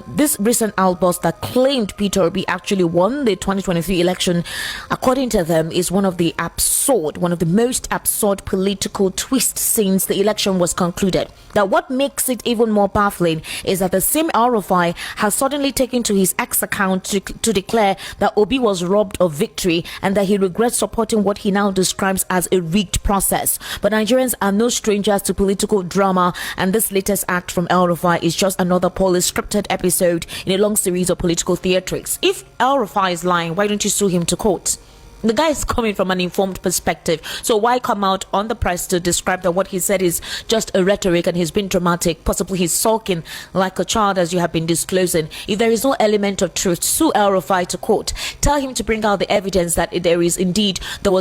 This recent outburst that claimed Peter Obi actually won the 2023 election, according to them, is one of the most absurd political twists since the election was concluded. Now, what makes it even more baffling is that the same El-Rufai has suddenly taken to his X account to declare that Obi was robbed of victory and that he regrets supporting what he now describes as a rigged process. But Nigerians are no strangers to political drama, and this latest act from El-Rufai is just another poorly scripted episode in a long series of political theatrics. If El-Rufai is lying, why don't you sue him to court? The guy is coming from an informed perspective, so why come out on the press to describe that what he said is just a rhetoric and he's been dramatic, possibly he's sulking like a child as you have been disclosing? If there is no element of truth, sue El-Rufai to court. Tell him to bring out the evidence that there was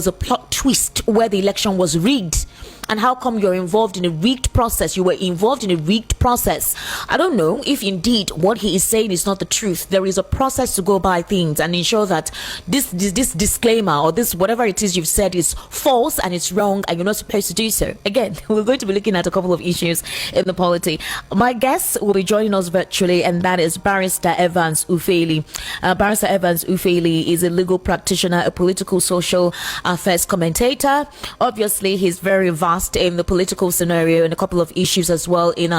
a plot twist where the election was rigged. And how come you're involved in a rigged process? You were involved in a rigged process. I don't know if indeed what he is saying is not the truth. There is a process to go by things and ensure that this disclaimer or this whatever it is you've said is false and it's wrong and you're not supposed to do so. Again, we're going to be looking at a couple of issues in the polity. My guest will be joining us virtually, and that is Barrister Evans Ufeli. Barrister Evans Ufeli is a legal practitioner, a political social affairs commentator. Obviously, he's very vast in the political scenario and a couple of issues as well in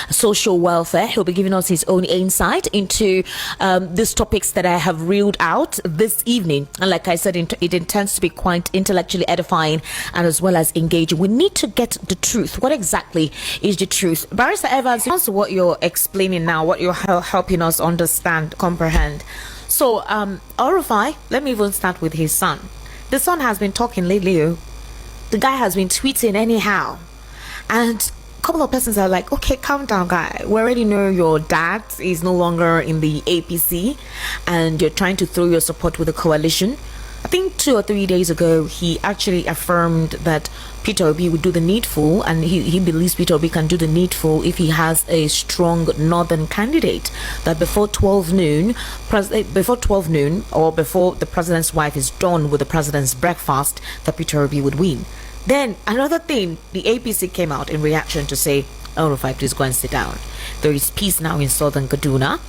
social welfare. He'll be giving us his own insight into these topics that I have reeled out this evening. And like I said, it intends to be quite intellectually edifying and as well as engaging. We need to get the truth. What exactly is the truth? Barrister Evans, answer what you're explaining now, what you're helping us understand, comprehend. So, El-Rufai, let me even start with his son. The son has been talking lately. The guy has been tweeting anyhow, and a couple of persons are like, okay, calm down, guy. We already know your dad is no longer in the APC and you're trying to throw your support with the coalition. I think 2 or 3 days ago he actually affirmed that Peter Obi would do the needful, and he believes Peter Obi can do the needful if he has a strong northern candidate, that before 12 noon or before the president's wife is done with the president's breakfast, that Peter Obi would win. Then another thing, the APC came out in reaction to say, El-Rufai, please go and sit down. There is peace now in southern Kaduna.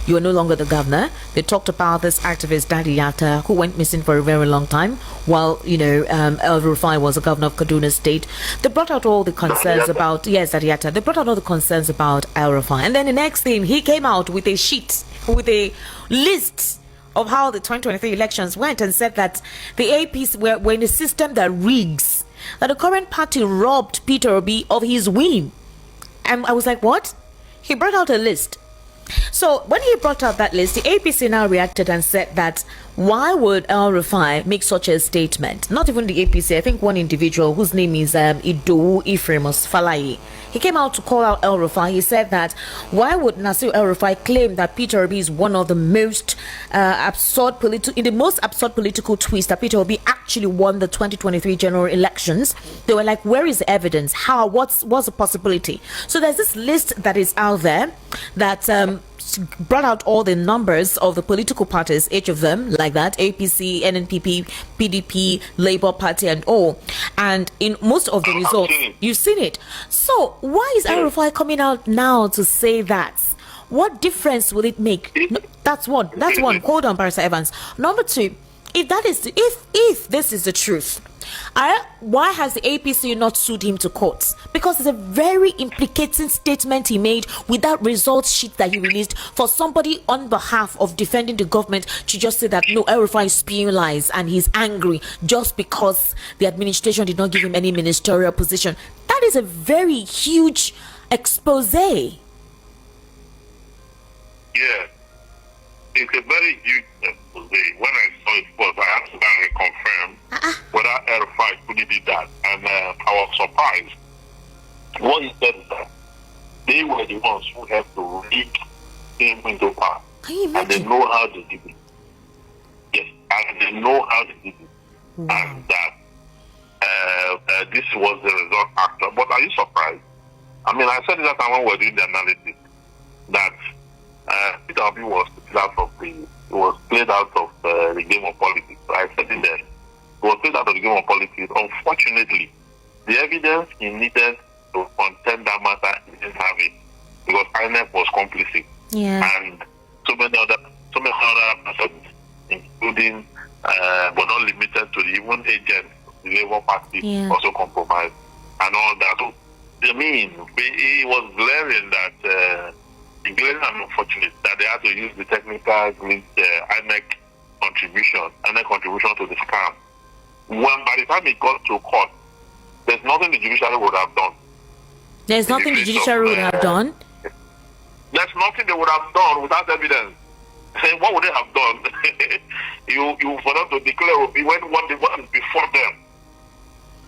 You are no longer the governor. They talked about this activist Daddy Yatta, who went missing for a very long time while El-Rufai was the governor of Kaduna State. They brought out all the concerns about Daddy Yatta. They brought out all the concerns about El-Rufai, and then the next thing, he came out with a sheet with a list of how the 2023 elections went and said that the APC were in a system that rigs, that the current party robbed Peter Obi of his win. And I was like, what? He brought out a list. So when he brought out that list, the APC now reacted and said that why would El-Rufai make such a statement? Not even the APC. I think one individual whose name is Ido Ephraimos Falai. He came out to call out El-Rufai. He said that why would Nasir El-Rufai claim that Peter Obi is one of the most absurd political twist, that Peter Obi actually won the 2023 general elections? They were like, where is the evidence? How? What's the possibility? So there's this list that is out there that brought out all the numbers of the political parties, each of them like that: APC, NNPP, PDP, Labour Party, and all. And in most of the results, you've seen it. So why is El-Rufai coming out now to say that? What difference will it make? No, that's one. Hold on, Barrister Evans. Number two, if this is the truth, why has the APC not sued him to court? Because it's a very implicating statement he made with that results sheet that he released for somebody on behalf of defending the government to just say that no, El-Rufai is spewing lies and he's angry just because the administration did not give him any ministerial position. That is a very huge expose. Yeah, it's a very huge expose. When I saw it first, I had to confirm whether El-Rufai truly did that, and I was surprised. What he said is that they were the ones who had to rig him into power, and they know how to do it. Yes, and they know how to do it, and that this was the result after. But are you surprised? I mean, I said it that time when we were doing the analysis that Peter Obi was played out of the game of politics. I said it then. He was played out of the game of politics. Unfortunately, the evidence he needed to contend that matter, he didn't have it because INEC was complicit. Yeah. And including, but not limited to the even agents, the Labour Party also compromised and all that. So, I mean, it was glaring that, glaring and unfortunate that they had to use the technical INEC contribution to the scam. When by the time it got to court, there's nothing the judiciary would have done. There's nothing the judiciary would have done? There's nothing they would have done without evidence. What would they have done? you for them to declare what is before them.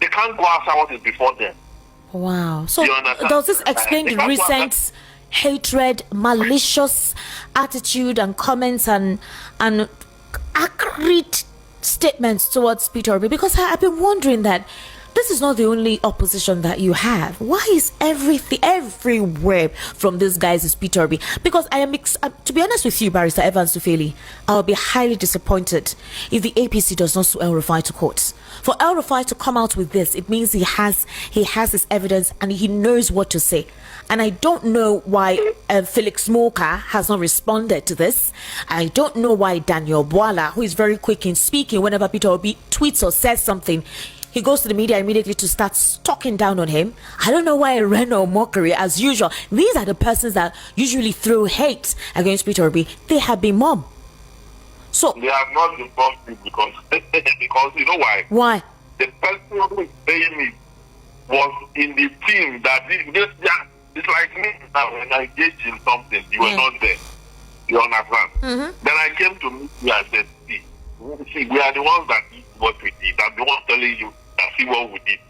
They can't go outside what is before them. Wow. So does this explain the recent hatred, malicious attitude and comments and accurate statements towards Peter Obi? Because I've been wondering that this is not the only opposition that you have. Why is everything everywhere from these guys is Peter Obi? Because I am, to be honest with you, Barrister Evans Tufeli, I'll be highly disappointed if the APC does not sue El-Rufai to court. For El-Rufai to come out with this, it means he has his evidence and he knows what to say. And I don't know why Felix Moka has not responded to this. I don't know why Daniel Bola, who is very quick in speaking, whenever Peter Obi tweets or says something, he goes to the media immediately to start talking down on him. I don't know why Reno mockery, as usual. These are the persons that usually throw hate against Peter Obi. They have been mum. So they have not been mum because you know why? Why? The person who is saying it was in the team that it's like me now when I engage in something, you were not there. You understand? Mm-hmm. Then I came to meet you and said, see, we are the ones that did what we did. I'm the one telling you that see what we did.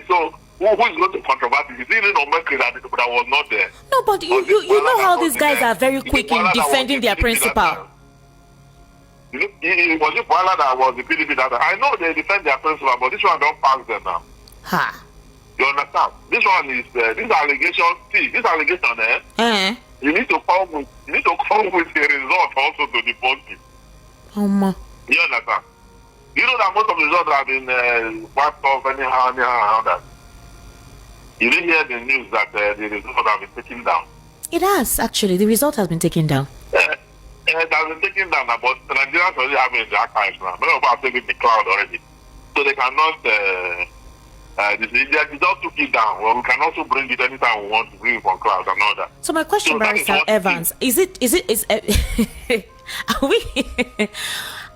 So who is going to controverse it? Is it not Mercury that was not there? No, but you know how these guys are very quick in defending their principal. Was it Bola that was the PDP that I know they defend their principal, but this one don't pass them now. Ha. You understand? This one is this allegation. See, this allegation, you need to come with a result also to the body. You understand? You know that most of the results have been wiped off anyhow that. You didn't hear the news that the results have been taken down. It has, actually. The result has been taken down. It has been taken down, but the Nigerians already have it in the archives now. Many of us have taken the cloud already. So they cannot, they just took it down. Well, we can also bring it anytime we want to bring it from cloud and all that. So my question, Barrister Evans, is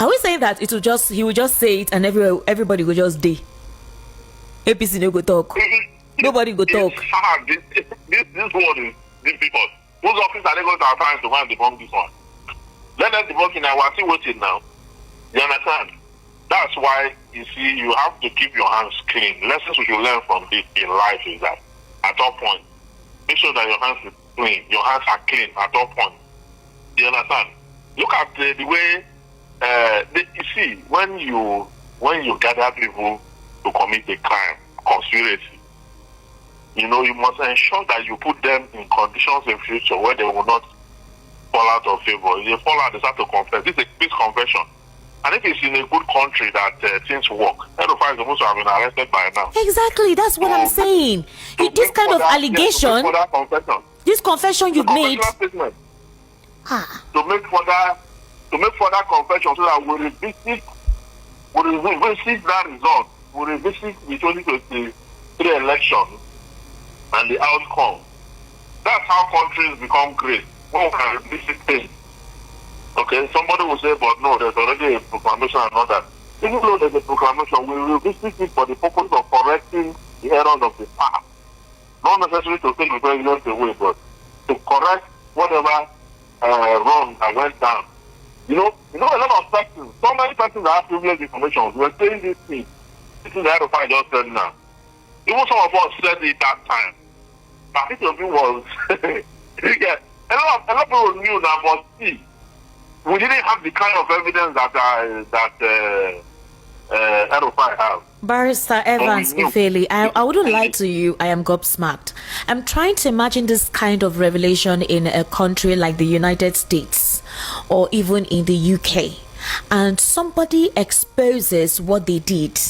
are we saying that he will just say it and everybody will just day? APC no go talk. Nobody go talk. This one is difficult. Whose office are they going to assign to go and debunk this one? Let them debunk it now. We're still waiting now. You understand? That's why, you see, you have to keep your hands clean. Lessons we should learn from this in life is that at all points, make sure that your hands are clean. Your hands are clean at all points. You understand? Look at the way, you see, when you gather people to commit a crime, conspiracy, you know, you must ensure that you put them in conditions in future where they will not fall out of favor. If they fall out, they start to confess. This is a peace confession. And if it's in a good country that things work, El-Rufai is supposed to have been arrested by now. Exactly, that's what I'm saying. This kind of allegation, this confession you've made. To make further confession so that we revisit that result. We revisit the 2023 election and the outcome. That's how countries become great. When we can revisit things. Okay, somebody will say, but no, there's already a proclamation and all that. Even though there's a proclamation, we will revisit it for the purpose of correcting the errors of the past. Not necessarily to take the president away, but to correct whatever wrong that went down. You know, a lot of persons, so many persons that have privileged information, were saying this thing. This is the Ahmed just said now. Even some of us said it that time. But it was, a lot of people knew that, but see, we didn't have the kind of evidence that El-Rufai have. Barrister Evans Ufeli, I wouldn't lie to you, I am gobsmacked. I'm trying to imagine this kind of revelation in a country like the United States or even in the UK, and somebody exposes what they did.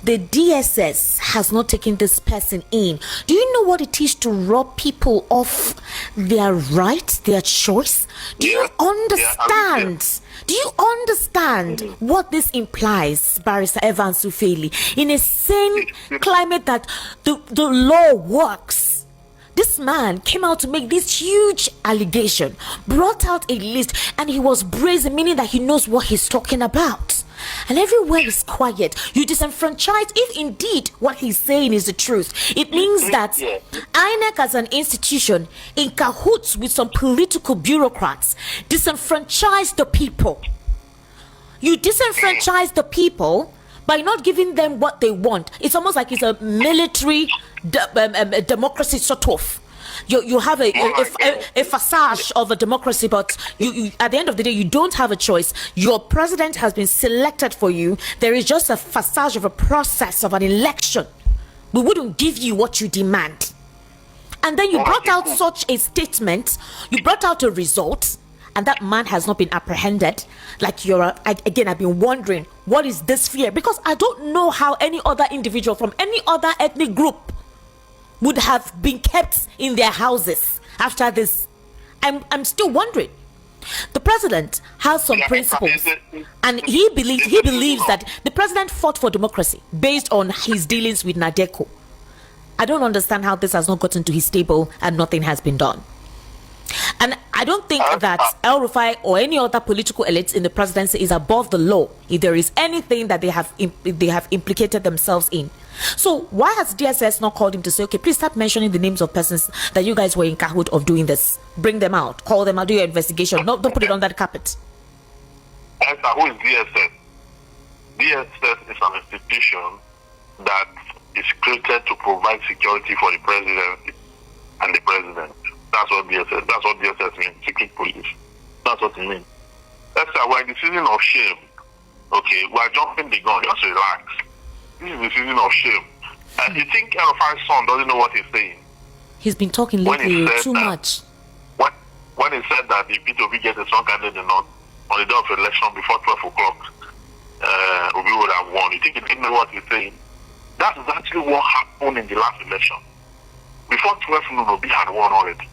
The DSS has not taken this person in. Do you know what it is to rob people of their right, their choice? Do you understand? Do you understand what this implies, Barrister Evans Ufeli, in a sane climate that the law works? This man came out to make this huge allegation, brought out a list, and he was brazen, meaning that he knows what he's talking about. And everywhere is quiet. You disenfranchise, if indeed what he's saying is the truth. It means that INEC as an institution, in cahoots with some political bureaucrats, disenfranchise the people. You disenfranchise the people by not giving them what they want. It's almost like it's a military democracy sort of. You have a facade of a democracy, but you at the end of the day, you don't have a choice. Your president has been selected for you. There is just a facade of a process of an election. We wouldn't give you what you demand. And then you brought out such a statement. You brought out a result, and that man has not been apprehended. Like again, I've been wondering, what is this fear? Because I don't know how any other individual from any other ethnic group would have been kept in their houses after this. I'm still wondering. The president has some principles, and he believes that the president fought for democracy based on his dealings with Nadeko. I don't understand how this has not gotten to his table and nothing has been done. And I don't think that El-Rufai or any other political elites in the presidency is above the law if there is anything that they have implicated themselves in. So why has DSS not called him to say, okay, please stop mentioning the names of persons that you guys were in cahoot of doing this? Bring them out, call them out, do your investigation. Don't put it under the carpet. Who is DSS? DSS is an institution that is created to provide security for the presidency and the president. That's what DSS means, secret police. That's what it means. That's why we're in the season of shame. Okay, we're jumping the gun, just relax. This is the season of shame. And you think El-Rufai's son doesn't know what he's saying? He's been talking lately too much. When he said that if Peter Obi gets a strong candidate on the day of election before 12 o'clock, Obi would have won. You think he didn't know what he's saying? That is actually what happened in the last election. Before 12 noon, Obi had won already.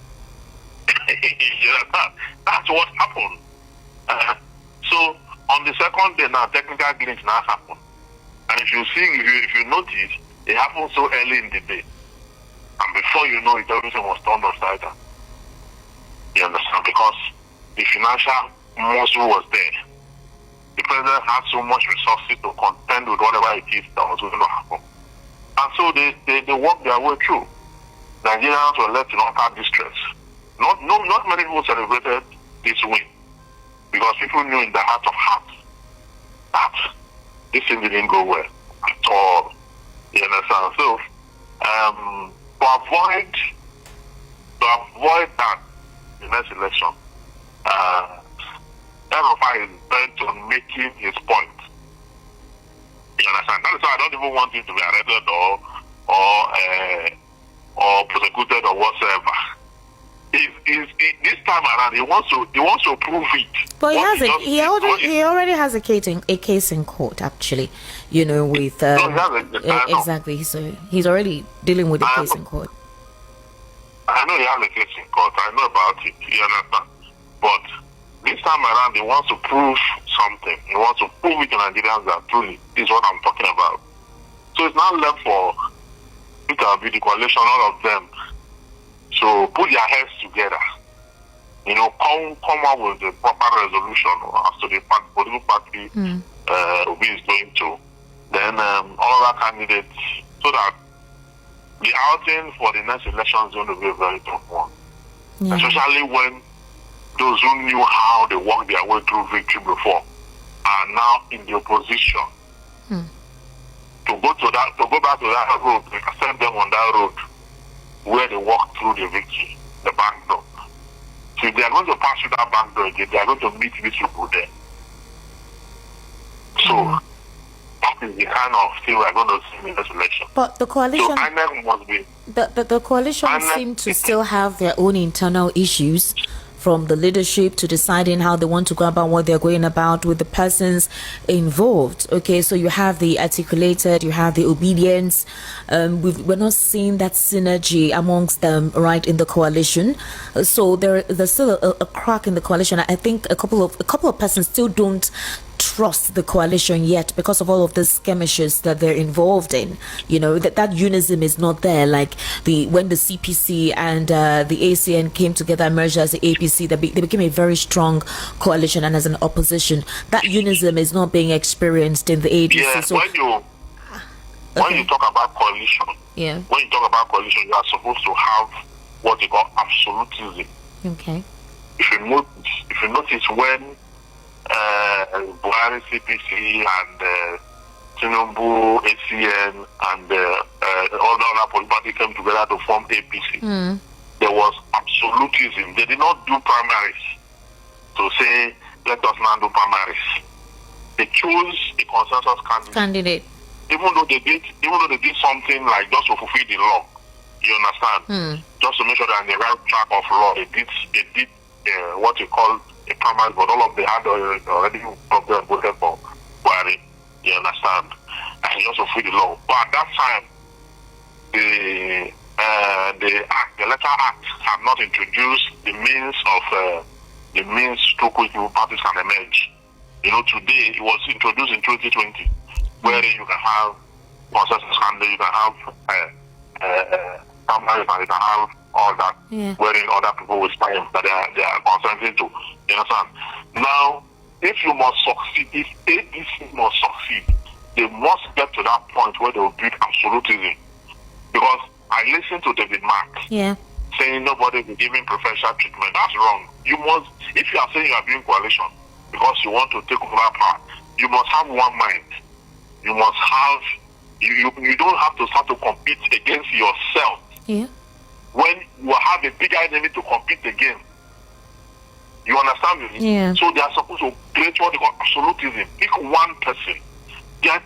That's what happened. So on the second day now, technical glitch now happened. And if you notice, it happened so early in the day. And before you know it, everything was turned upside down. You understand? Because the financial muscle was there. The president had so much resources to contend with whatever it is that was going to happen. And so they worked their way through. Nigerians were left in utter distress. Not many people celebrated this win because people knew in the heart of hearts that this thing didn't go well at all. You understand? So, to avoid that in the next election, El-Rufai is bent on making his point. You understand? That is why I don't even want him to be arrested or prosecuted or whatsoever. This time around, he wants to prove it. But he already has a case in court, actually. You know, with exactly. So he's already dealing with a case in court. I know he has a case in court. I know about it. You understand? But this time around, he wants to prove something. He wants to prove it to Nigerians that truly is what I'm talking about. So it's now left for Peter Obi, the coalition, all of them. So put their heads together, you know, come up with a proper resolution as to the political party Obi is going to. Then all other candidates, so that the outing for the next election is going to be a very tough one. Yeah. Especially when those who knew how they worked their way through victory before are now in the opposition. To go back to that road, they can send them on that road where they walk through the victory, the back door. So if they are going to pass through that back door again, they are going to meet these people there. So that is the kind of thing we are going to see in this election. But the coalition, so INEC must be the coalition seem to still have their own internal issues. from the leadership to deciding how they want to go about what they're going about with the persons involved. Okay, so you have the articulated, you have the obedience. We're not seeing that synergy amongst them right in the coalition. So there's still a crack in the coalition. I think a couple of persons still don't trust the coalition yet because of all of the skirmishes that they're involved in. You know, that unison is not there. Like when the CPC and the ACN came together and merged as the APC, they became a very strong coalition, and as an opposition, that unison is not being experienced in the ADC. Yeah, so when you talk about coalition, yeah, when you talk about coalition, you are supposed to have what they call absolutism. Okay. If you notice when Buhari CPC and Tinubu ACN and all the other political parties came together to form APC, there was absolutism. They did not do primaries to say, let us now do primaries. They chose a consensus candidate. Even though they did something like just to fulfill the law, you understand? Just to make sure they're on the right track of law, they did what you call a primary, but all of them had already voted for Buhari, you understand? And just to fulfill the law. But at that time, the electoral act had not introduced the means through which parties can emerge. You know, today it was introduced in 2020, where you can have consensus candidate, you can have primaries, and you can have all that, wherein other people will stand that they are consenting to. You understand? Now, if you must succeed, if ADC must succeed, they must get to that point where they will build absolutism. Because I listened to David Mark saying nobody will be given preferential treatment. That's wrong. You must, if you are saying you are doing coalition because you want to take over power, you must have one mind. You must have, you don't have to start to compete against yourself. Yeah. When you have a bigger enemy to compete against. You understand me? Yeah. So they are supposed to create what they call absolutism. Pick one person, get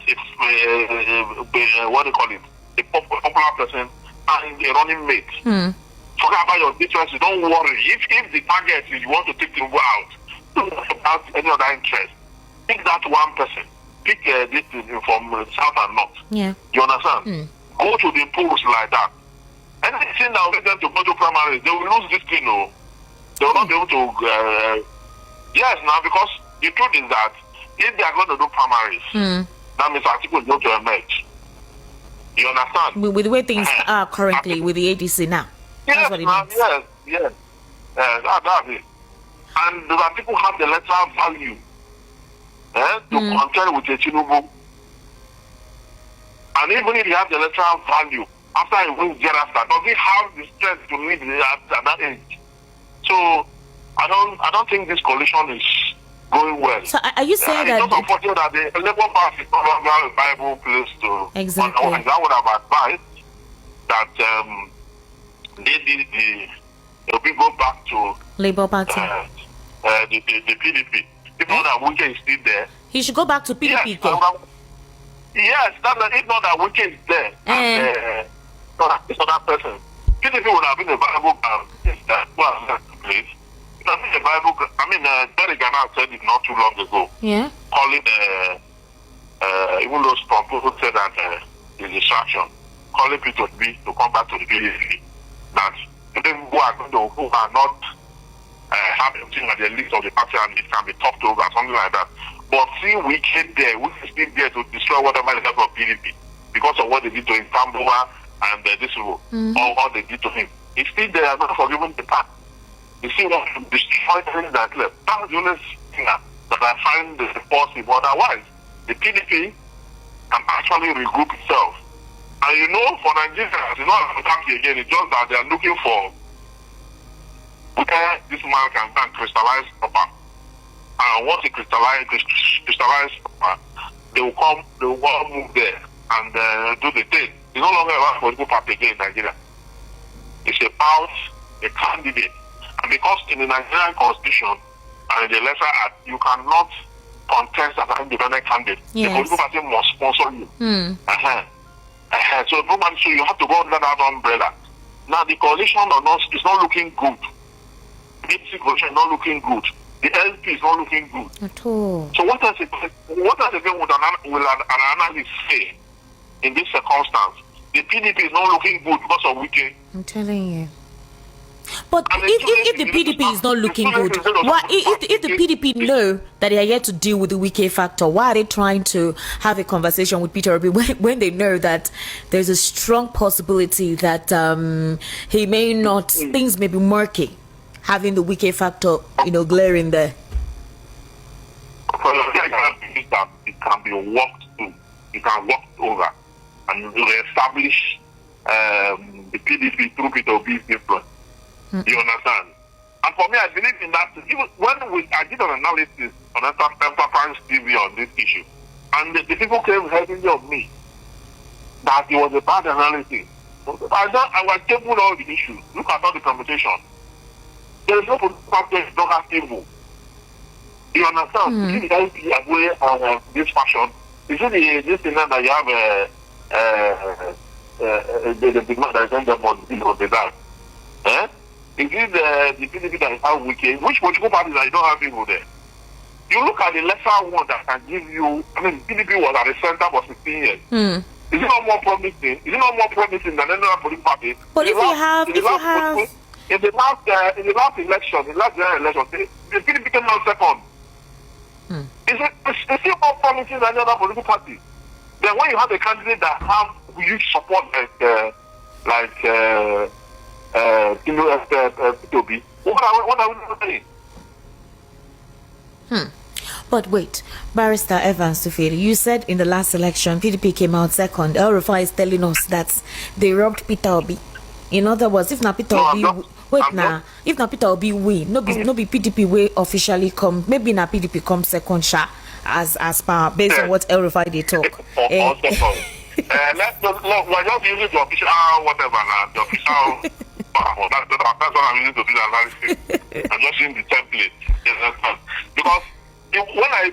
what they call it, a popular person and a running mate. Forget about your differences. Don't worry. If the target is you want to take Tinubu out, don't worry about any other interest. Pick that one person. Pick this from south and north. Yeah. You understand? Go to the polls like that. Anything that will get them to go to primaries, they will lose this thing. No, they will not be able to. Yes, now because the truth is that if they are going to do primaries, that means article is going to emerge. You understand? With the way things are currently with the ADC now. Yes, that's what it means. Yes. That's it. And the people have the electoral value to contend with a Tinubu. And even if he has the electoral value, after he wins thereafter, does he have the strength to lead at that age? So I don't think this coalition is going well. So are you saying that? It's just unfortunate that the Labour Party is no longer a viable place to. Exactly. I would have advised that they go back to Labour Party. The PDP. If not that Wike is still there. He should go back to PDP. Yes, if not that Wike is there. And this other person. PDP would have been a viable place. It has been a viable. I mean, Terry Ghana said it not too long ago. Yeah. Calling even though some people said that it's a distraction, calling Peter Obi to come back to the PDP. That the people who are not have everything at the list of the party and it can be talked over, something like that. But see, we came there, we are still there to destroy whatever is left of PDP because of what they did to him, Tamboa and this rule, or what they did to him. He's still there, not forgiven the past. You see, want to destroy things that left. That's the only thing that I find possible. Otherwise, the PDP can actually regroup itself. And you know, for Nigerians, it's not a country again, it's just that they are looking for where this man can crystallize proper. And once it crystallize proper, they will all move there and do the thing. It's no longer about political party again in Nigeria. It's about a candidate. And because in the Nigerian constitution and in the lesser act, you cannot contest as an independent candidate. Yes. The political party must sponsor you. So you have to go under that umbrella. Now the coalition is not looking good. APC coalition is not looking good. The LP is not looking good. At all. So what else again will an analyst say in this circumstance? The PDP is not looking good because of Wike. I'm telling you. But if the PDP is not looking good, why? If the PDP know that they are yet to deal with the Wike factor, why are they trying to have a conversation with Peter Obi when they know that there's a strong possibility that he may not, things may be murky, having the Wike factor, glaring there? It can be walked through. It can walk over and reestablish the PDP through Peter Obi's influence. You understand? And for me, I believe in that. Even when I did an analysis on Enterprise TV on this issue, and the people came heavily on me that it was a bad analysis. I was taking all the issues. Look at all the permutation. There is no political party that don't have evil. You understand? You see the LP away this fashion. You see this thing that you have the demand that is on the that. Eh? Is it the PDP that have Wike? Which political parties that you don't have people there? You look at the lesser one that can give you. I mean, PDP was at the center for 16 years. Is it not more promising? Is it not more promising than any other political party? But in the last election, the PDP came out second. Is it more promising than any other political party? Then when you have a candidate that have huge support like Peter Obi, what are we saying? But wait, Barrister Evans Tufeli, you said in the last election PDP came out second. El-Rufai is telling us that they robbed Peter Obi. In other words, if not Peter Obi, if not Peter Obi win, no be PDP way officially come. Maybe na PDP come second sha as per based on what El-Rufai they talk. We're just using the official whatever now, the official. That's what I'm using to do the analysis. I'm just using the template. Because when I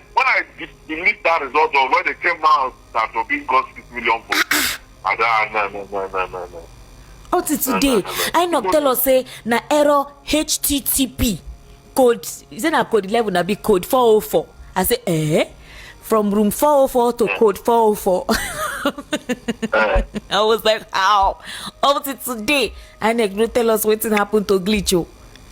believe that result of when they came out that Obi got 6 million votes, no. Up to today, I not tell us say na error HTTP code. Is it na code 11 na be code 404? I say from room 404 to code 404. I was like, how? Up to today, INEC no tell us what happened to Glitcho.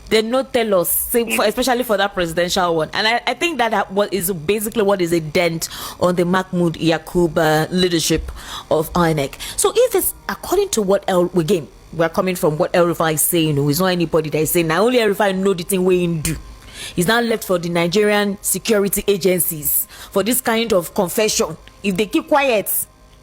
They no tell us, especially for that presidential one. And I think that what is basically what is a dent on the Mahmoud Yakub leadership of INEC. So if it's according to what we're coming from what El-Rufai is saying, it's not anybody that is saying, now only El-Rufai know the thing we do. It's now left for the Nigerian security agencies for this kind of confession. If they keep quiet,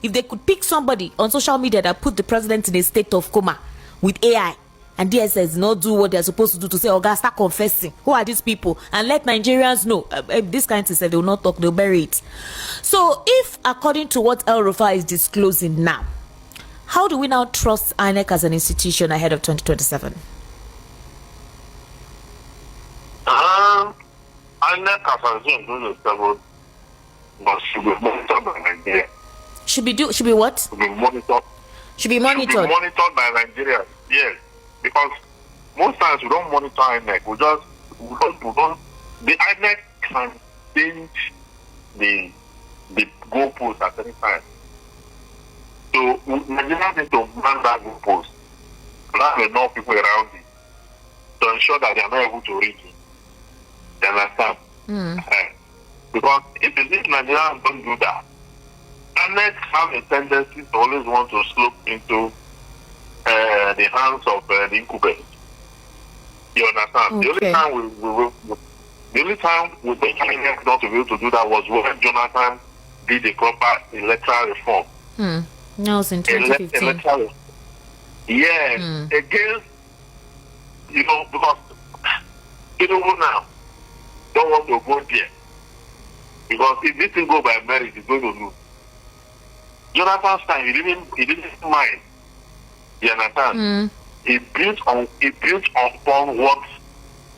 if they could pick somebody on social media that put the president in a state of coma with AI, and DSS not do what they're supposed to do to say, "Oh, start confessing. Who are these people?" And let Nigerians know. This kind of stuff, they will not talk, they'll bury it. So, if according to what El-Rufai is disclosing now, how do we now trust INEC as an institution ahead of 2027? INEC as an institution but should be monitored by Nigeria. Should be what? Should be monitored. Should be monitored. Should be monitored by Nigeria. Yes. Because most times we don't monitor INEC. We don't. The INEC can change the goalpost at any time. So Nigeria needs to man that goalpost. Not enough people around it to ensure that they are not able to reach it. You understand? Because if Nigerians don't do that, INEC have a tendency to always want to slope into the hands of the incubators. You understand? Okay. The only time we think INEC not to be able to do that was when Jonathan did a proper electoral reform. That was in 2015. Against, because Tinubu now don't want to go there. Because if this thing go by merit, it's going to lose. Jonathan's time, he didn't mind. You understand? He built upon what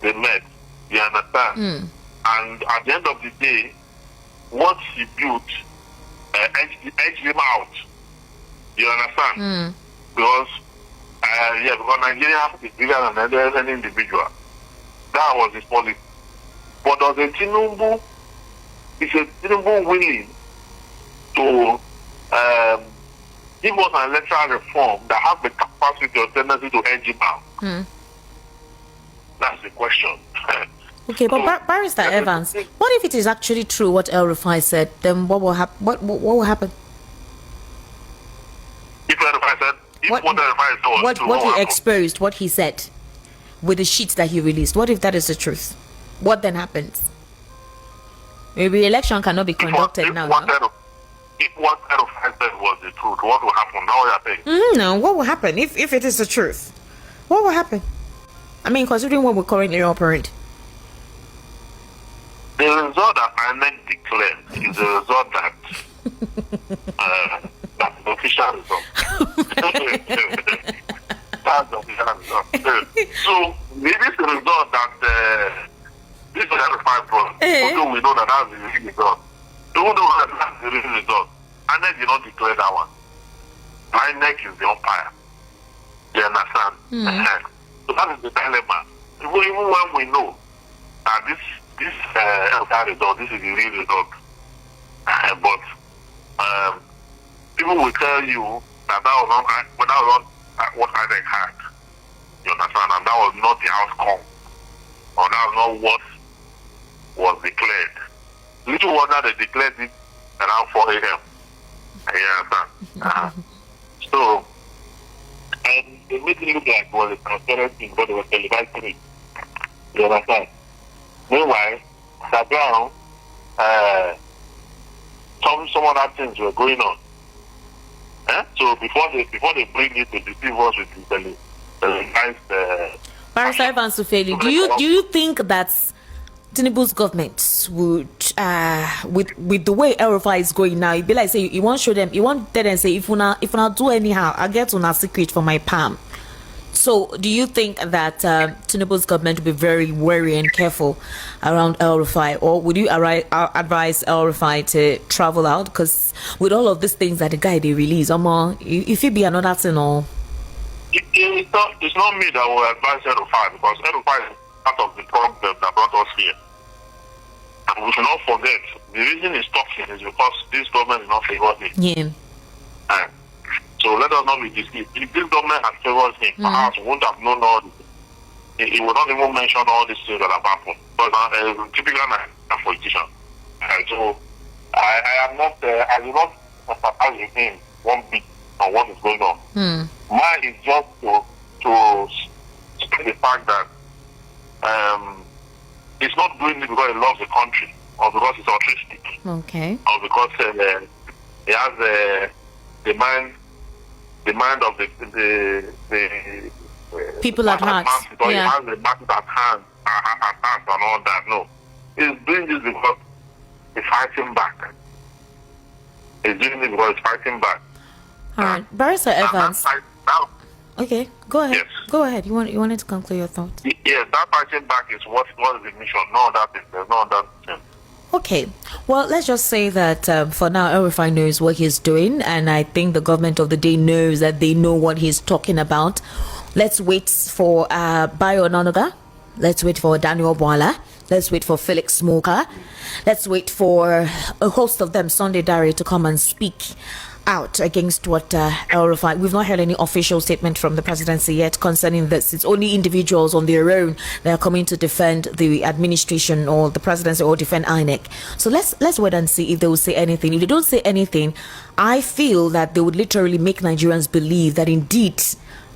they met. You understand? And at the end of the day, what he built edged him out. You understand? Because Nigeria is bigger than any individual. That was his policy. But does a Tinubu, is a Tinubu willing to give us an electoral reform that has the capacity or tendency to edge him out? That's the question. Okay, but Barrister Evans, what if it is actually true what El-Rufai said? Then what will happen? What will happen? If El-Rufai said, what El-Rufai said was true, what he exposed, what he said, with the sheets that he released, what if that is the truth? What then happens? Maybe election cannot be conducted now. If what El-Rufai said was the truth, what will happen? Now you're saying. No, what will happen if it is the truth? What will happen? I mean, considering what we currently operate. The result that INEC declared is the result that that's the official result. That's the official result. So this is the result that this is the 5 brought. Although we know that that's the real result. Even though that's the real result, INEC did not declare that one. INEC is the umpire. You understand? So that is the dilemma. Even when we know that this result, this is the real result. But people will tell you that was not what INEC had. You understand? And that was not the outcome. Or that was not what was declared. Little wonder they declared it around 4 a.m. You understand? So, and they made it look like it was a transparent thing, but they were televising it. You understand? Meanwhile, background, some other things were going on. So before they bring it to deceive us with the televised. Barrister Evans Ufeli, do you think that Tinubu's government would, with the way El-Rufai is going now, it'd be like say you won't show them, you won't tell them say if you not do anyhow, I get on a secret for my palm. So, do you think that Tinubu's government will be very wary and careful around El-Rufai, or would you advise El-Rufai to travel out? Because with all of these things that the guy they release, if it be another thing, or it's not me that will advise El-Rufai, because El-Rufai is part of the problem that brought us here. And we should not forget the reason he's talking is because this government is not favoring him. Yeah. So let us not be deceived. If this government had favored him, perhaps we wouldn't have known all this. He would not even mention all these things that have happened. But typical Nigerian politician. So I am not, I do not sympathize with him one bit on what is going on. Mine is just to state the fact that he's not doing it because he loves the country or because he's autistic. Okay. Or because he has the mind of the people at heart. Because he has the masses at hand and all that. No. He's doing this because he's fighting back. He's doing this because he's fighting back. All right. Barrister Evans. Okay, go ahead. Yes. Go ahead. You wanted to conclude your thoughts? Yes, that fighting back is what is the mission. No, there's no other thing. Okay, well, let's just say that for now, El-Rufai knows what he's doing, and I think the government of the day knows that they know what he's talking about. Let's wait for Bayo Ononuga. Let's wait for Daniel Bola. Let's wait for Felix Smoker. Let's wait for a host of them, Sunday Dare, to come and speak out against what El-Rufai. We've not heard any official statement from the presidency yet concerning this. It's only individuals on their own that are coming to defend the administration or the presidency or defend INEC. So let's wait and see if they will say anything. If they don't say anything, I feel that they would literally make Nigerians believe that indeed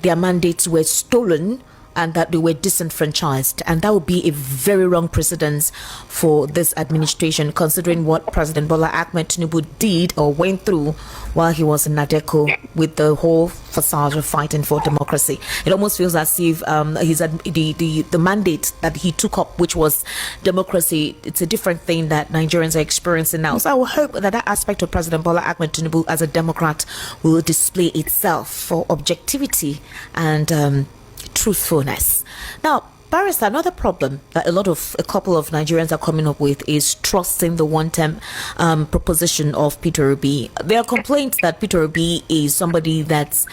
their mandates were stolen and that they were disenfranchised, and that would be a very wrong precedence for this administration, considering what President Bola Ahmed Tinubu did or went through while he was in Nadeko with the whole facade of fighting for democracy. It almost feels as if the mandate that he took up, which was democracy, it's a different thing that Nigerians are experiencing now. So I will hope that that aspect of President Bola Ahmed Tinubu as a Democrat will display itself for objectivity and truthfulness. Now, Barrister, another problem that a couple of Nigerians are coming up with is trusting the one-term proposition of Peter Obi. There are complaints that Peter Obi is somebody that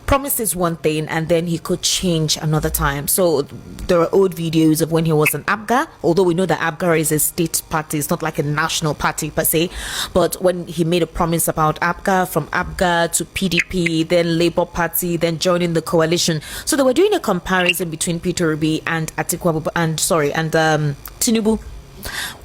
promises one thing and then he could change another time. So there are old videos of when he was an ABGA, although we know that ABGA is a state party, it's not like a national party per se. But when he made a promise about ABGA, from ABGA to PDP, then Labour Party, then joining the coalition. So they were doing a comparison between Peter Obi and Tinubu,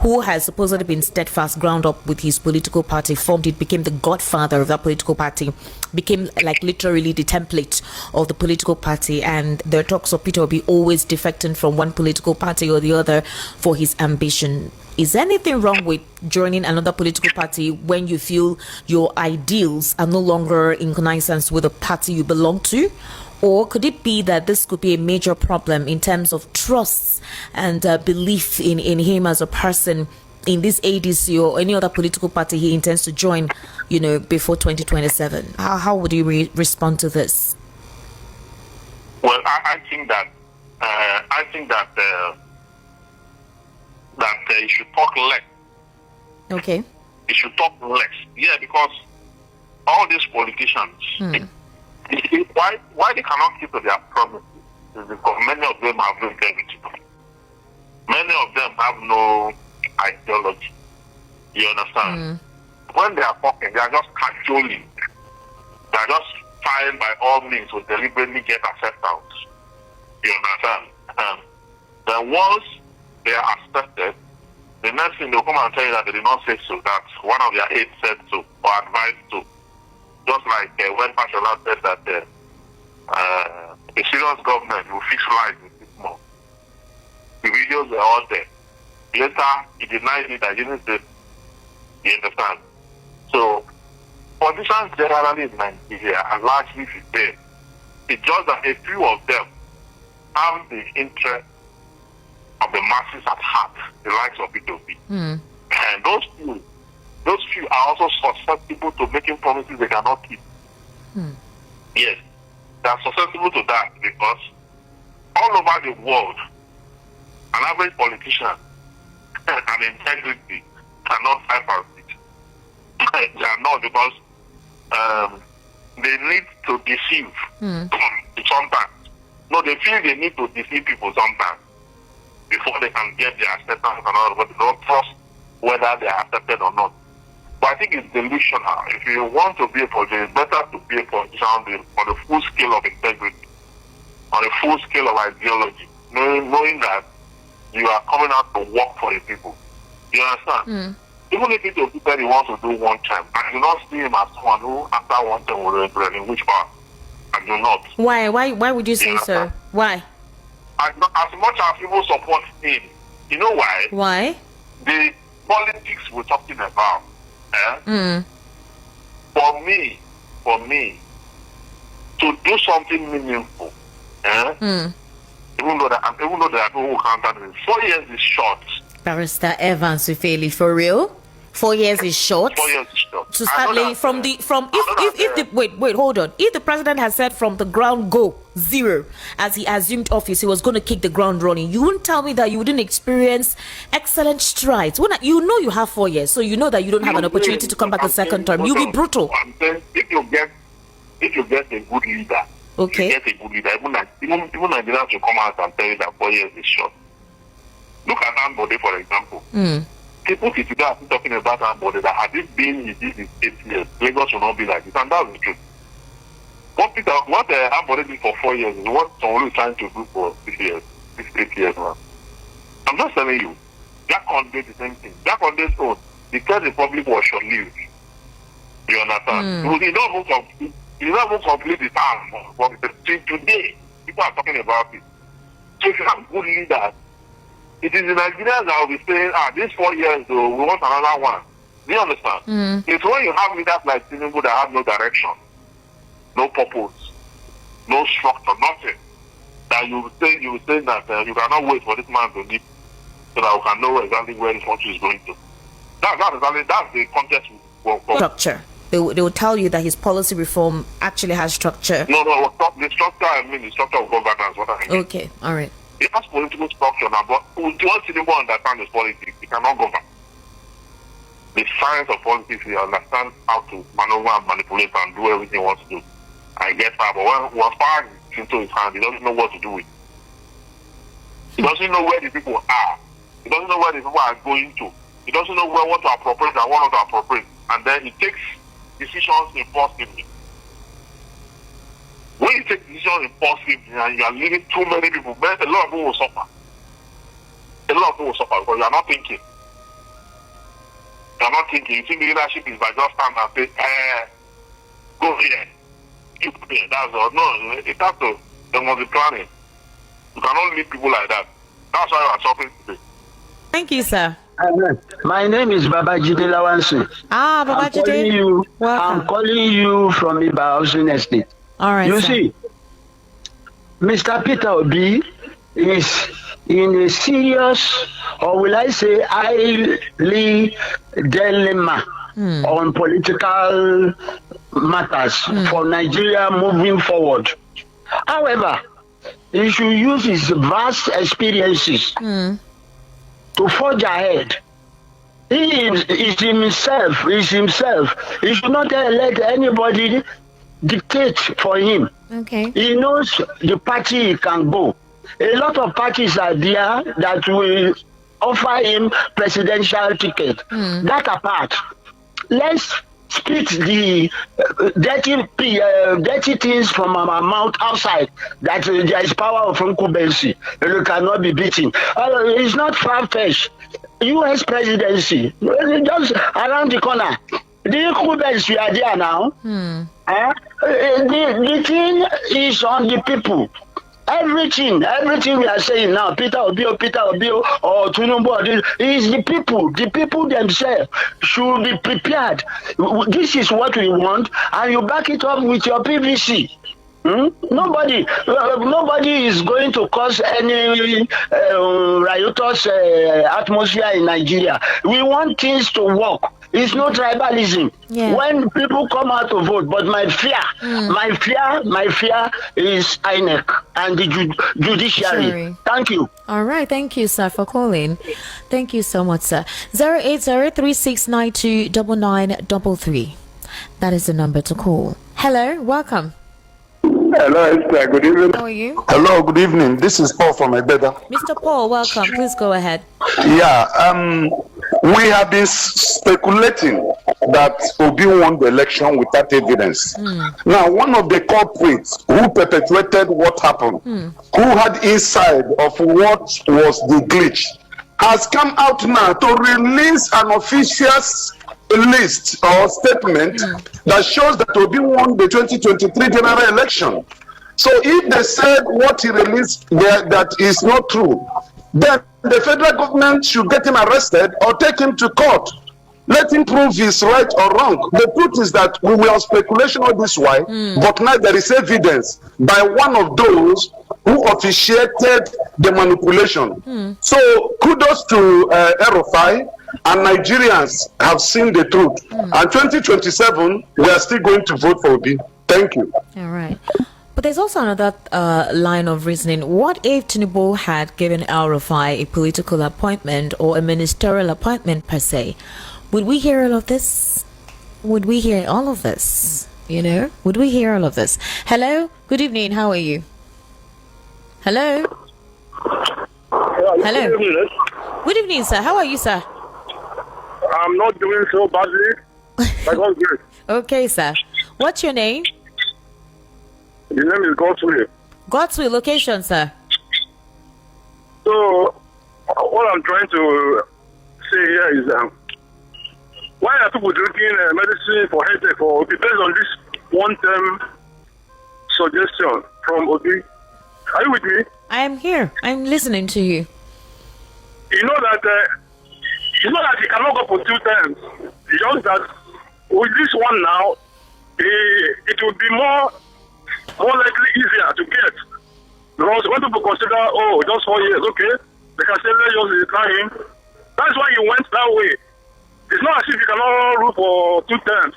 who has supposedly been steadfast, ground up with his political party, formed it, became the godfather of that political party, became like literally the template of the political party. And there are talks of Peter Obi always defecting from one political party or the other for his ambition. Is anything wrong with joining another political party when you feel your ideals are no longer in cognizance with the party you belong to? Or could it be that this could be a major problem in terms of trust and belief in him as a person in this ADC or any other political party he intends to join, before 2027? How would you respond to this? Well, I think that he should talk less. Okay. He should talk less. Yeah, because all these politicians. Why they cannot keep to their promises is because many of them have no integrity. Many of them have no ideology. You understand? When they are talking, they are just cajoling. They are just trying by all means to deliberately get acceptance. You understand? Then once they are accepted, the next thing they'll come and tell you that they did not say so, that one of their aides said so or advised so. Just like when Fashola said that a serious government will fix life in 6 months. The videos were all there. Later, he denied it. I didn't say it. You understand? So, politicians generally in Nigeria are largely prepared. It's just that a few of them have the interest of the masses at heart, the likes of Peter Obi. And those few are also susceptible to making promises they cannot keep. Yes, they are susceptible to that because all over the world, an average politician and integrity cannot fight for it. They are not, because they need to deceive sometimes. No, they feel they need to deceive people sometimes before they can get their acceptance and all, but they don't trust whether they are accepted or not. But I think it's delusional. If you want to be a politician, it's better to be a politician on the full scale of integrity, on the full scale of ideology, knowing that you are coming out to work for the people. You understand? Even if it's a said he wants to do one time, I do not see him as someone who, after one time, will represent in which part. I do not. Why? Why would you say so? Why? As much as people support him, you know why? Why? The politics we're talking about. For me, to do something meaningful, even though there are people who counter this, 4 years is short. Barrister Evans Ufeli, for real? 4 years is short. 4 years is short. To start laying wait, hold on. If the president has said from the ground go zero, as he assumed office, he was going to kick the ground running, you wouldn't tell me that you wouldn't experience excellent strides. When you know you have 4 years, so you know that you don't have an opportunity to come back a second term. You'll be brutal. I'm saying if you get a good leader, okay, you get a good leader. Even Nigerians will come out and tell you that 4 years is short. Look at Ahmed, for example. People today are talking about Ahmed, that had it been in 8 years, Lagos will not be like this, and that's the truth. What Ahmed did for 4 years is what someone is trying to do for 8 years now. I'm just telling you, Jack Conde did the same thing. Jack Conde's own, the Third Republic was short-lived. You understand? He not even complete the term. But today, people are talking about it. So if you have good leaders, it is the Nigerians that will be saying, these 4 years, though, we want another one. Do you understand? It's when you have leaders like Tinubu that have no direction, no purpose, no structure, nothing, that you will say that you cannot wait for this man to leave so that we can know exactly where this country is going to. That's the context we work for. Structure. They will tell you that his policy reform actually has structure. No, the structure, I mean the structure of governance, what I mean. Okay, all right. He has political structure now, but once Tinubu understands his politics, he cannot govern. The science of politics, he understands how to maneuver and manipulate and do everything he wants to do. And get power. But when power is into his hand, he doesn't know what to do with it. He doesn't know where the people are. He doesn't know where the people are going to. He doesn't know where what to appropriate and what not to appropriate. And then he takes decisions impulsively. When you take decisions impulsively and you are leaving too many people, a lot of people will suffer. A lot of people will suffer because you are not thinking. You are not thinking. You think the leadership is by just stand and say, go here. You here. That's all. No, it has to. There must be planning. You cannot leave people like that. That's why I'm talking today. Thank you, sir. My name is Babajide Lawansi. Babajide. I'm calling you from Iba Housing Estate. All right. You sir. see, Mr. Peter Obi is in a serious, or will I say, highly dilemma on political matters for Nigeria moving forward. However, he should use his vast experiences to forge ahead. He is himself. He should not let anybody dictate for him. Okay. He knows the party he can go. A lot of parties are there that will offer him presidential ticket. That apart, let's split the dirty things from our mouth outside. That there is power of incumbency. You cannot be beaten. It's not far-fetched. U.S. presidency, just around the corner. The incumbency are there now. The thing is on the people. Everything we are saying now, Peter Obi or Tinubu, is the people. The people themselves should be prepared. This is what we want, and you back it up with your PVC. Nobody is going to cause any riotous atmosphere in Nigeria. We want things to work. It's no tribalism. Yeah. When people come out to vote, but my fear is INEC and the judiciary. Thank you. All right, thank you, sir, for calling. Thank you so much, sir. 08036929933. That is the number to call. Hello, welcome. Hello, Esther. Good evening. How are you? Hello, good evening. This is Paul from Ebeda. Mr. Paul, welcome. Please go ahead. Yeah, we have been speculating that Obi won the election without evidence. Now, one of the culprits who perpetrated what happened, who had inside of what was the glitch, has come out now to release an official list or statement that shows that Obi won the 2023 general election. So if they said what he released there that is not true, then the federal government should get him arrested or take him to court. Let him prove he's right or wrong. The truth is that we were on speculation all this while, but now there is evidence by one of those who officiated the manipulation. So kudos to El-Rufai, and Nigerians have seen the truth. And 2027, we are still going to vote for Obi. Thank you. All right. But there's also another line of reasoning. What if Tinubu had given El-Rufai a political appointment or a ministerial appointment per se? Would we hear all of this? Would we hear all of this? You know? Would we hear all of this? Hello? Good evening. How are you? Hello? Hello? Good evening, sir. How are you, sir? I'm not doing so badly. By God's grace. Okay, sir. What's your name? The name is Godswill. Godswill, location, sir. So, what I'm trying to say here is, why are people drinking medicine for headache for Obi based on this one-term suggestion from Obi? Are you with me? I am here. I'm listening to you. You know that he cannot go for 2 terms. Just that with this one now, it will be more likely easier to get. Because when people consider, just 4 years, okay, they can say, let's just decline him. That's why he went that way. It's not as if he cannot rule for 2 terms.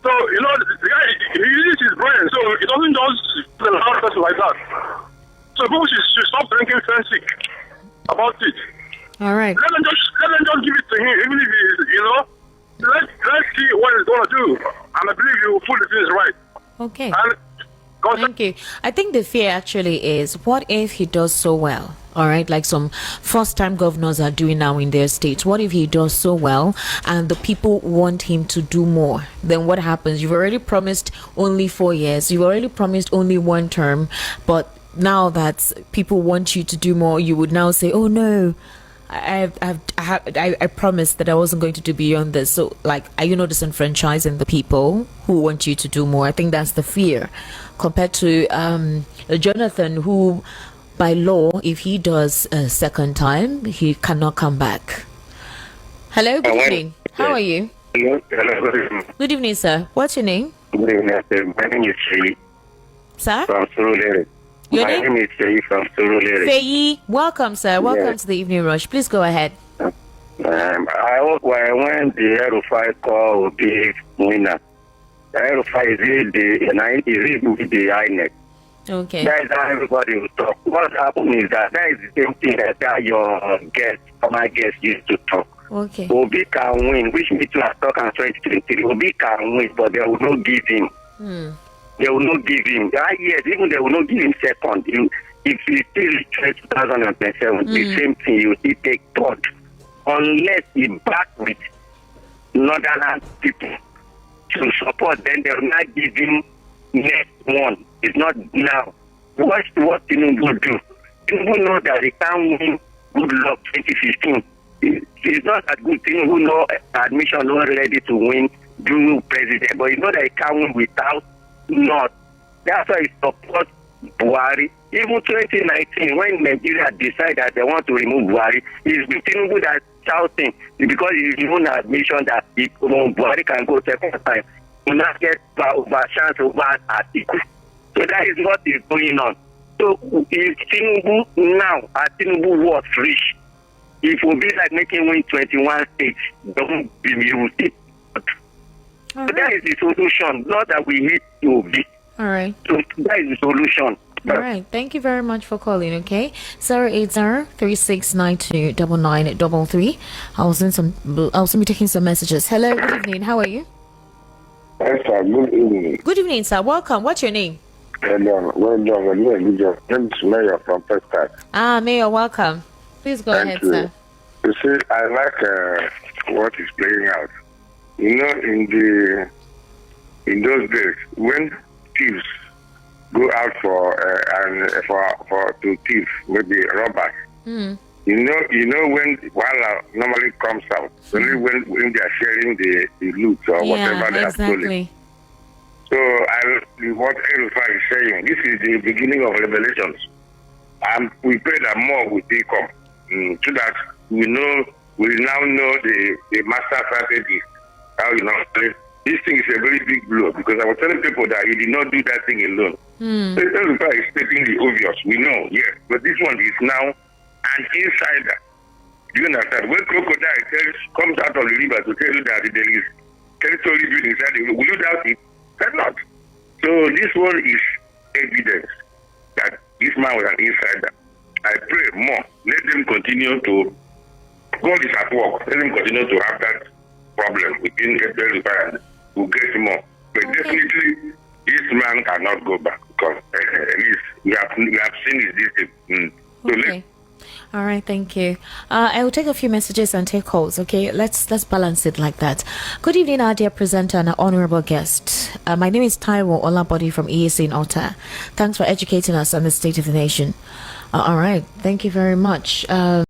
So, you know, the guy, he uses his brain, so he doesn't just allow person like that. So people should stop drinking fancy about it. All right. Let them just give it to him, even if he, let's see what he's gonna do. And I believe he will put the things right. Okay. And thank you. I think the fear actually is, what if he does so well? All right, like some first-time governors are doing now in their states. What if he does so well and the people want him to do more? Then what happens? You've already promised only 4 years. You've already promised only one term. But now that people want you to do more, you would now say, oh no, I promised that I wasn't going to do beyond this. So, like, are you not disenfranchising the people who want you to do more? I think that's the fear, compared to Jonathan, who, by law, if he does a second time, he cannot come back. Hello, good evening. How are you? Hello, good evening. Good evening, sir. What's your name? Good evening, sir. My name is Faye. Sir? From Surulere. Your My name is Faye from Surulere. Faye, welcome, sir. Welcome Yes. to the Evening Rush. Please go ahead. I hope when the El-Rufai call will be winner. El-Rufai is the INEC. Okay. That is how everybody will talk. What happened is that is the same thing that your my guest used to talk. Okay. Obi can win, which means to have talked in 2023. Obi can win, but they will not give him. They will not give him. Yes, even they will not give him second. If he still 2027, the same thing, you still take third. Unless he back with northern people to support, then they will not give him next one. It's not now. Watch what Tinubu do. Tinubu know that he can't win good luck 2015. It's not that good. Tinubu know admission not ready to win, do president, but he know that he can't win without not. That's why he supports Buhari. Even 2019, when Nigeria decided that they want to remove Buhari, it's Tinubu that shouting because he's even admission that if Buhari can go second time, he will not get over chance over Atiku. So that is what is going on. So if Tinubu now, Tinubu was rich, it will be like making win 21 states. Don't be music. So that is the solution. Not that we need to be. All right. So that is the solution. All right. Thank you very much for calling. Okay. 080-3692-9933. I'll be taking some messages. Hello. Good evening. How are you? Yes, sir. Good evening. Good evening, sir. Welcome. What's your name? Well done. Good name is Mayor from Prescott. Mayor, welcome. Please go ahead, you. sir. You see, I like what is playing out. You know, in those days when thieves go out for to thief, maybe robbers. You know when Wala normally comes out, only when they are sharing the loot or whatever they have stolen. So what El-Rufai is saying, this is the beginning of revelations. And we pray that more will come, so that we now know the master strategy. How this thing is a very big blow, because I was telling people that he did not do that thing alone. So El-Rufai is stating the obvious. We know, yes, but this one is now an insider. Do you understand? When crocodile comes out of the river to tell you that there is territory built inside the river, will you doubt it? Cannot. So this one is evidence that this man was an insider. I pray more. Let them continue to. God is at work. Let them continue to have that problem within El-Rufai and we'll get more. But definitely, this man cannot go back because at least we have seen his Okay. All right, thank you. I will take a few messages and take calls. Okay, let's balance it like that. Good evening, our dear presenter and our honorable guest. My name is Taiwo Olabodi from EAC in Otta. Thanks for educating us on the state of the nation. All right, thank you very much.